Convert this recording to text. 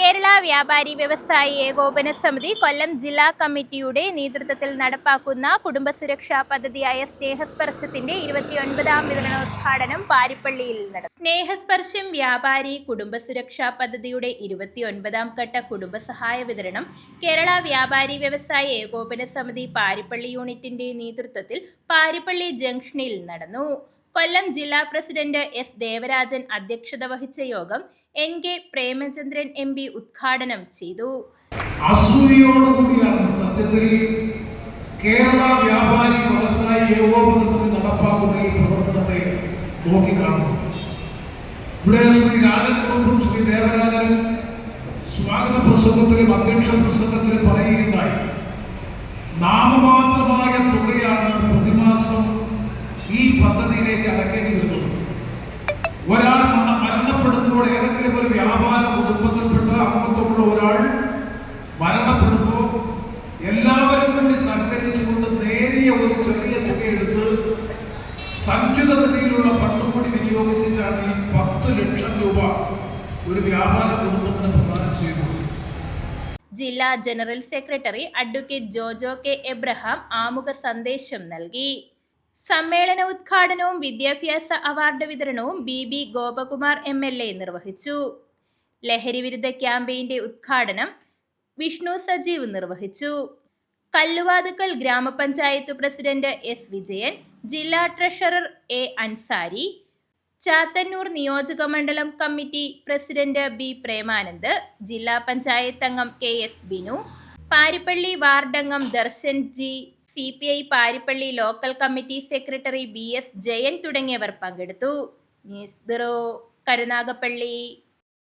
കേരള വ്യാപാരി വ്യവസായി ഏകോപന സമിതി കൊല്ലം ജില്ലാ കമ്മിറ്റിയുടെ നേതൃത്വത്തിൽ നടപ്പാക്കുന്ന കുടുംബസുരക്ഷാ പദ്ധതിയായ സ്നേഹസ്പർശത്തിന്റെ 29ാം വിതരണോദ്ഘാടനം പാരിപ്പള്ളിയിൽ നടന്നു. സ്നേഹസ്പർശം വ്യാപാരി കുടുംബസുരക്ഷാ പദ്ധതിയുടെ 29ാം ഘട്ട കുടുംബസഹായ വിതരണം കേരള വ്യാപാരി വ്യവസായി ഏകോപന സമിതി പാരിപ്പള്ളി യൂണിറ്റിന്റെ നേതൃത്വത്തിൽ പാരിപ്പള്ളി ജംഗ്ഷനിൽ നടന്നു. കൊല്ലം ജില്ലാ പ്രസിഡന്റ് എസ് ദേവരാജൻ അധ്യക്ഷത വഹിച്ച യോഗം NK പ്രേമചന്ദ്രൻ MP ഉദ്ഘാടനം ചെയ്തു. അസൂയോടുകൂടിയാണ് സത്യത്തിൽ കേരള വ്യാപാരി വ്യവസായി ഏകോപന സമിതി നടപ്പാക്കുന്ന ഈ പ്രവർത്തനത്തെ നോക്കിക്കാണുന്നു. ഇവിടെ ശ്രീ രാജൻകുറുപ്പും ശ്രീ ദേവരാജനും സ്വാഗത പ്രസംഗത്തിലും അധ്യക്ഷ പ്രസംഗത്തിലും പറയുകയുണ്ടായി. നാമമാത്രമായ തുകയാണ് പ്രതിമാസം ഈ പദ്ധതിയിലേക്ക് അടക്കേണ്ടി വരുന്നത്. ഒരാൾ മരണപ്പെടുമ്പോൾ, ഏതെങ്കിലും ഒരു വ്യാപാര കുടുംബത്തിൽപ്പെട്ട അംഗത്വമുള്ള ഒരാൾ മരണപ്പെടുമ്പോൾ എല്ലാവരും കൂടി സഹകരിച്ചുകൊണ്ട് നേരിയ ഒരു ചെറിയ തുക എടുത്ത് സഞ്ചിത നിലയിലുള്ള ഫണ്ട് കൂടി വിനിയോഗിച്ചിട്ടാണ് ഈ 10 ലക്ഷം രൂപ ഒരു വ്യാപാര കുടുംബത്തിന് പ്രദാനം ചെയ്യുന്നത്. ജില്ലാ general secretary advocate Jojo K Abraham ആമുഖ സന്ദേശം നൽകി. സമ്മേളന ഉദ്ഘാടനവും വിദ്യാഭ്യാസ അവാർഡ് വിതരണവും BB ഗോപകുമാർ MLA നിർവഹിച്ചു. ലഹരിവിരുദ്ധ ക്യാമ്പയിന്റെ ഉദ്ഘാടനം വിഷ്ണു സജീവ് നിർവഹിച്ചു. കല്ലുവാതുക്കൽ ഗ്രാമപഞ്ചായത്ത് പ്രസിഡന്റ് S വിജയൻ, ജില്ലാ ട്രഷറർ A അൻസാരി, ചാത്തന്നൂർ നിയോജക മണ്ഡലം കമ്മിറ്റി പ്രസിഡന്റ് B പ്രേമാനന്ദ്, ജില്ലാ പഞ്ചായത്ത് അംഗം KS ബിനു, പാരിപ്പള്ളി വാർഡംഗം Darshan G, CPI Parippally local committee secretary BS Jayan തുടങ്ങിയവർ പങ്കെടുത്തു. News bureau, Karunagappally.